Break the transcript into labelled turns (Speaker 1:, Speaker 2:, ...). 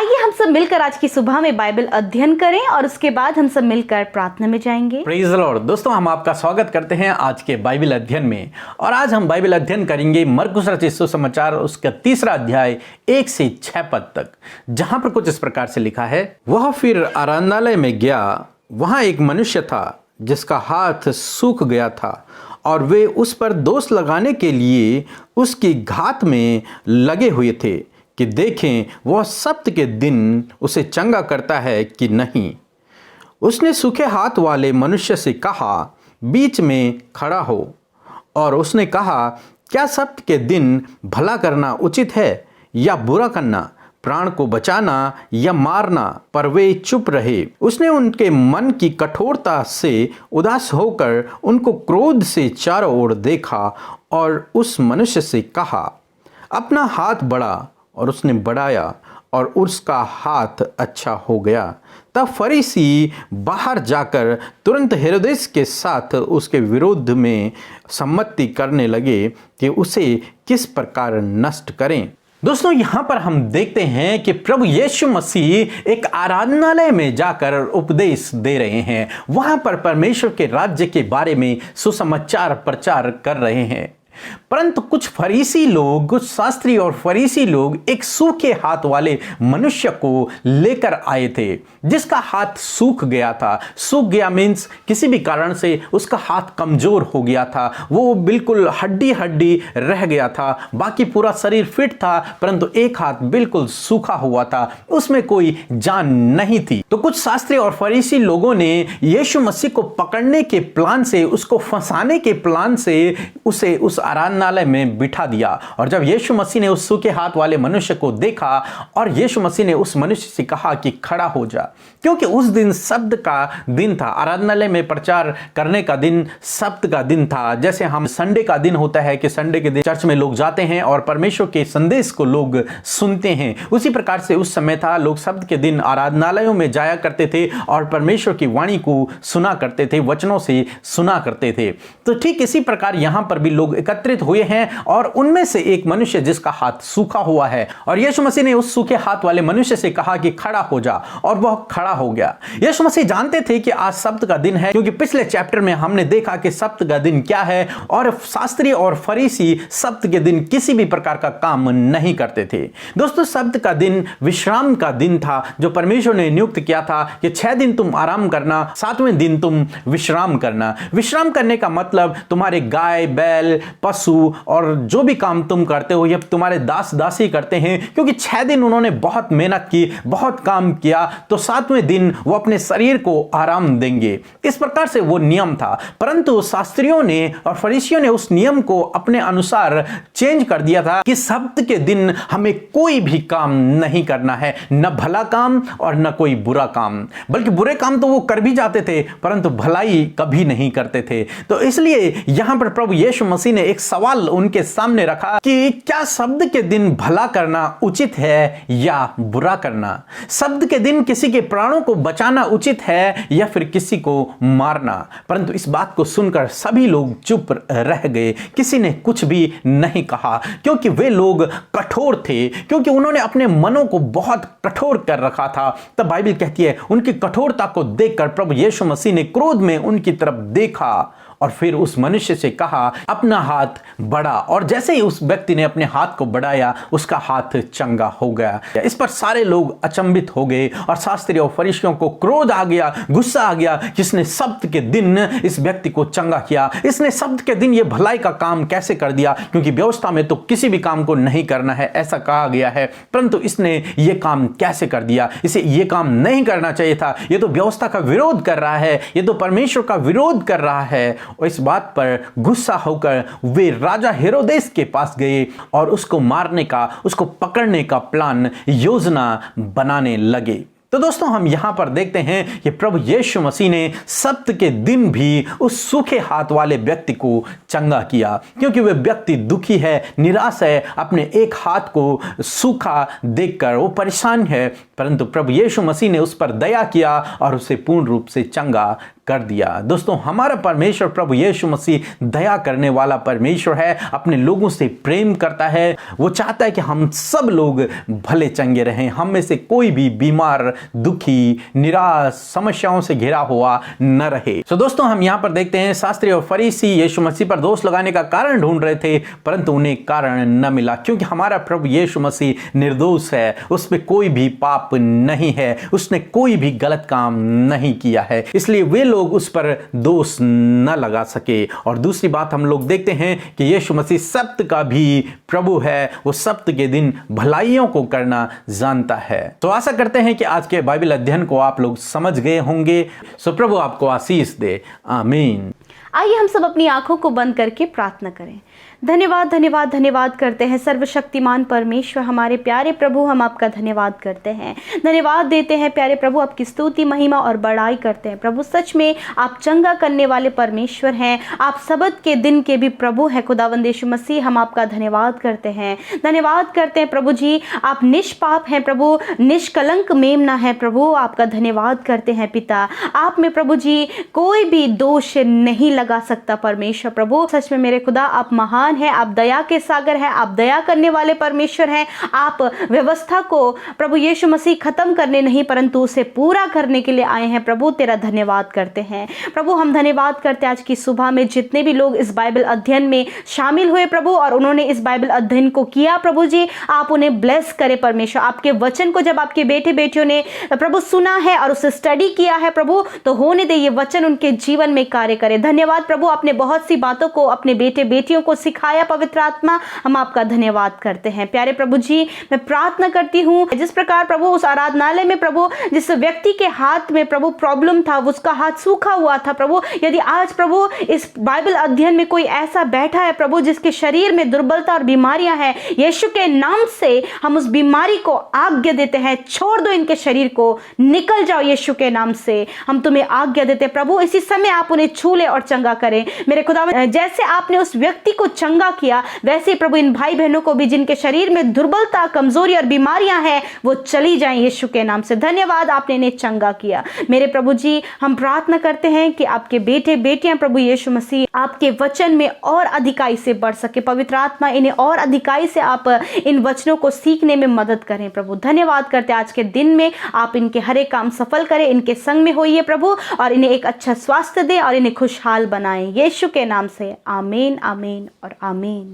Speaker 1: आइए हम सब मिलकर आज की सुबह में बाइबल अध्ययन करें और उसके बाद हम सब मिलकर प्रार्थना में जाएंगे।
Speaker 2: Praise the Lord. दोस्तों, हम आपका स्वागत करते हैं आज के बाइबल अध्ययन में। और आज हम बाइबल अध्ययन करेंगे मरकुस रचित सुसमाचार उसका 3 अध्याय 1 से 6 पद तक, जहां पर कुछ इस प्रकार से लिखा है। वह फिर आराधनालय में गया, वहां एक मनुष्य था जिसका हाथ सूख गया था और वे उस पर दोष लगाने के लिए उसकी घात में लगे हुए थे कि देखें वह सब्त के दिन उसे चंगा करता है कि नहीं। उसने सूखे हाथ वाले मनुष्य से कहा, बीच में खड़ा हो। और उसने कहा, क्या सब्त के दिन भला करना उचित है या बुरा करना, प्राण को बचाना या मारना? पर वे चुप रहे। उसने उनके मन की कठोरता से उदास होकर उनको क्रोध से चारों ओर देखा और उस मनुष्य से कहा, अपना हाथ बढ़ा। और उसने बढ़ाया और उसका हाथ अच्छा हो गया। तब फरीसी बाहर जाकर तुरंत हेरोदेस के साथ उसके विरोध में सम्मति करने लगे कि उसे किस प्रकार नष्ट करें। दोस्तों, यहाँ पर हम देखते हैं कि प्रभु यीशु मसीह एक आराधनालय में जाकर उपदेश दे रहे हैं। वहाँ पर परमेश्वर के राज्य के बारे में सुसमाचार प्रचार कर रहे हैं। परंतु कुछ फरीसी लोग, कुछ शास्त्री और फरीसी लोग एक सूखे हाथ वाले मनुष्य को लेकर आए थे जिसका हाथ सूख गया था। सूख गया मीन्स किसी भी कारण से उसका हाथ कमजोर हो गया था, वो बिल्कुल हड्डी हड्डी रह गया था। बाकी पूरा शरीर फिट था परंतु एक हाथ बिल्कुल सूखा हुआ था, उसमें कोई जान नहीं थी। तो कुछ शास्त्री और फरीसी लोगों ने यीशु मसीह को पकड़ने के प्लान से, उसको फंसाने के प्लान से उसे उस आराधनालय में बिठा दिया। और जब यीशु मसीह ने उस सूखे हाथ वाले मनुष्य को देखा और यीशु मसीह ने उस मनुष्य से कहा कि खड़ा हो जा, क्योंकि उस दिन सब्त का दिन था। आराधनालय में प्रचार करने का दिन सब्त का दिन था। जैसे हम संडे का दिन होता है कि संडे के दिन चर्च में लोग जाते हैं और परमेश्वर के संदेश को लोग सुनते हैं, उसी प्रकार से उस समय था। लोग सब्त के दिन आराधनालयों में जाया करते थे और परमेश्वर की वाणी को सुना करते थे, वचनों से सुना करते थे। तो ठीक इसी प्रकार यहां पर भी लोग एकत्रित हुए हैं और उनमें से एक मनुष्य जिसका हाथ सूखा हुआ है, और यीशु मसीह ने उस सूखे हाथ वाले मनुष्य से कहा कि खड़ा हो जा, और वह खड़ा हो गया। यीशु मसीह जानते थे कि आज सब्त का दिन है, क्योंकि पिछले चैप्टर में हमने देखा कि सब्त का दिन क्या है। और शास्त्री और फरीसी सब्त के दिन किसी भी प्रकार का काम नहीं करते थे। दोस्तों, सब्त का दिन विश्राम का दिन था जो परमेश्वर ने नियुक्त किया था कि 6 दिन तुम आराम करना, 7वें दिन तुम विश्राम करना। विश्राम करने का मतलब तुम्हारे गाय बैल पशु और जो भी काम तुम करते हो ये तुम्हारे दास दासी करते हैं, क्योंकि 6 दिन उन्होंने बहुत मेहनत की, बहुत काम किया, तो 7वें दिन वो अपने शरीर को आराम देंगे। इस प्रकार से वो नियम था। परंतु शास्त्रियों ने और फरीसियों ने उस नियम को अपने अनुसार चेंज कर दिया था कि सब्त के दिन हमें कोई भी काम नहीं करना है, न भला काम और न कोई बुरा काम। बल्कि बुरे काम तो वो कर भी जाते थे परंतु भलाई कभी नहीं करते थे। तो इसलिए यहां पर प्रभु यीशु मसीह ने एक सवाल उनके सामने रखा कि क्या शब्द के दिन भला करना उचित है या बुरा करना? शब्द के दिन किसी के प्राणों को बचाना उचित है या फिर किसी को मारना? परंतु इस बात को सुनकर सभी लोग चुप रह गए, किसी ने कुछ भी नहीं कहा, क्योंकि वे लोग कठोर थे, क्योंकि उन्होंने अपने मनों को बहुत कठोर कर रखा था। तब बाइबल कहती है उनकी कठोरता को देखकर प्रभु यीशु मसीह ने क्रोध में उनकी तरफ देखा और फिर उस मनुष्य से कहा, अपना हाथ बढ़ा। और जैसे ही उस व्यक्ति ने अपने हाथ को बढ़ाया उसका हाथ चंगा हो गया। इस पर सारे लोग अचंभित हो गए और शास्त्री और फरीसियों को क्रोध आ गया, गुस्सा आ गया, जिसने सब्त के दिन इस व्यक्ति को चंगा किया। इसने सब्त के दिन ये भलाई का काम कैसे कर दिया, क्योंकि व्यवस्था में तो किसी भी काम को नहीं करना है ऐसा कहा गया है, परंतु इसने ये काम कैसे कर दिया? इसे ये काम नहीं करना चाहिए था, ये तो व्यवस्था का विरोध कर रहा है, ये तो परमेश्वर का विरोध कर रहा है। और इस बात पर गुस्सा होकर वे राजा हेरोदेस के पास गए और उसको मारने का, उसको पकड़ने का प्लान, योजना बनाने लगे। तो दोस्तों, हम यहां पर देखते हैं कि प्रभु यीशु मसीह ने सब्त के दिन भी उस सूखे हाथ वाले व्यक्ति को चंगा किया, क्योंकि वह व्यक्ति दुखी है, निराश है, अपने एक हाथ को सूखा देखकर वो परेशान है। परंतु प्रभु यीशु मसीह ने उस पर दया किया और उसे पूर्ण रूप से चंगा कर दिया। दोस्तों, हमारा परमेश्वर प्रभु यीशु मसीह दया करने वाला परमेश्वर है, अपने लोगों से प्रेम करता है। वो चाहता है कि हम सब लोग भले चंगे रहें, हम में से कोई भी बीमार, दुखी, निराश, समस्याओं से घिरा हुआ न रहे। तो दोस्तों, हम यहाँ पर देखते हैं शास्त्री और फरीसी यीशु मसीह पर दोष लगाने का कारण ढूंढ रहे थे, परंतु उन्हें कारण न मिला, क्योंकि हमारा प्रभु यीशु मसीह निर्दोष है, उसमें कोई भी पाप नहीं है, उसने कोई भी गलत काम नहीं किया है, इसलिए वे लोग उस पर दोष न लगा सके। और दूसरी बात हम लोग देखते हैं कि यीशु मसीह सत्य का भी प्रभु है, वो सत्य के दिन भलाइयों को करना जानता है। तो आशा करते हैं कि आज के बाइबल अध्ययन को आप लोग समझ गए होंगे। सो प्रभु आपको आशीष दे, आमीन।
Speaker 1: आइए हम सब अपनी आंखों को बंद करके प्रार्थना करें। धन्यवाद धन्यवाद धन्यवाद करते हैं सर्वशक्तिमान परमेश्वर, हमारे प्यारे प्रभु, हम आपका धन्यवाद करते हैं, धन्यवाद देते हैं प्यारे प्रभु, आपकी स्तुति, महिमा और बड़ाई करते हैं प्रभु। सच में आप चंगा करने वाले परमेश्वर हैं, आप सबत के दिन के भी प्रभु हैं। खुदावंद यीशु मसीह, हम आपका धन्यवाद करते हैं, धन्यवाद करते हैं प्रभु जी। आप निष्पाप हैं प्रभु, निष्कलंक मेमना है प्रभु, आपका धन्यवाद करते हैं पिता। आप में प्रभु जी कोई भी दोष नहीं लगा सकता परमेश्वर प्रभु। सच में मेरे खुदा, आप महान है, आप दया के सागर हैं, आप दया करने वाले परमेश्वर हैं। आप व्यवस्था को प्रभु यीशु मसीह खत्म करने नहीं, परंतु उसे पूरा करने के लिए आए हैं प्रभु। तेरा धन्यवाद करते हैं प्रभु। हम धन्यवाद करते हैं आज की सुबह में जितने भी लोग इस बाइबल अध्ययन में शामिल हुए प्रभु, और उन्होंने इस बाइबल अध्ययन को किया प्रभु जी, आप उन्हें ब्लेस करें परमेश्वर। आपके वचन को जब आपके बेटे बेटियों ने प्रभु सुना है और उसे स्टडी किया है प्रभु, तो होने दे ये वचन उनके जीवन में कार्य करे। धन्यवाद प्रभु, आपने बहुत सी बातों को अपने बेटे बेटियों को सिखाया पवित्र आत्मा, हम आपका धन्यवाद करते हैं प्यारे प्रभु जी। मैं प्रार्थना करती हूँ जिस प्रकार प्रभु उस आराधनालय में प्रभु जिस व्यक्ति के हाथ में प्रभु प्रॉब्लम था, उसका हाथ सूखा हुआ था प्रभु, यदि आज प्रभु इस बाइबल अध्ययन में कोई ऐसा बैठा है प्रभु जिसके शरीर में दुर्बलता और बीमारियां हैं, यीशु के नाम से हम उस बीमारी को आज्ञा देते हैं, छोड़ दो इनके शरीर को, निकल जाओ यीशु के नाम से। हम तुम्हें आज्ञा देते प्रभु, इसी समय आप उन्हें छू ले और चंगा करें मेरे खुदा। जैसे आपने उस व्यक्ति को चंगा किया, वैसे ही प्रभु इन भाई बहनों को भी जिनके शरीर में दुर्बलता, कमजोरी और बीमारियां हैं, वो चली जाएं यीशु के नाम से। धन्यवाद, आपने इन्हें चंगा किया मेरे प्रभु जी। हम प्रार्थना करते हैं कि आपके बेटे बेटियां प्रभु यीशु मसीह आपके वचन में और अधिकाई से बढ़ सके। पवित्र आत्मा इन्हें और अधिकाई से आप इन वचनों को सीखने में मदद करें प्रभु। धन्यवाद करते आज के दिन में आप इनके हर एक काम सफल करें, इनके संग में होइए प्रभु, और इन्हें एक अच्छा स्वास्थ्य दें और इन्हें खुशहाल बनाएं यीशु के नाम से। आमीन, आमीन और आमीन।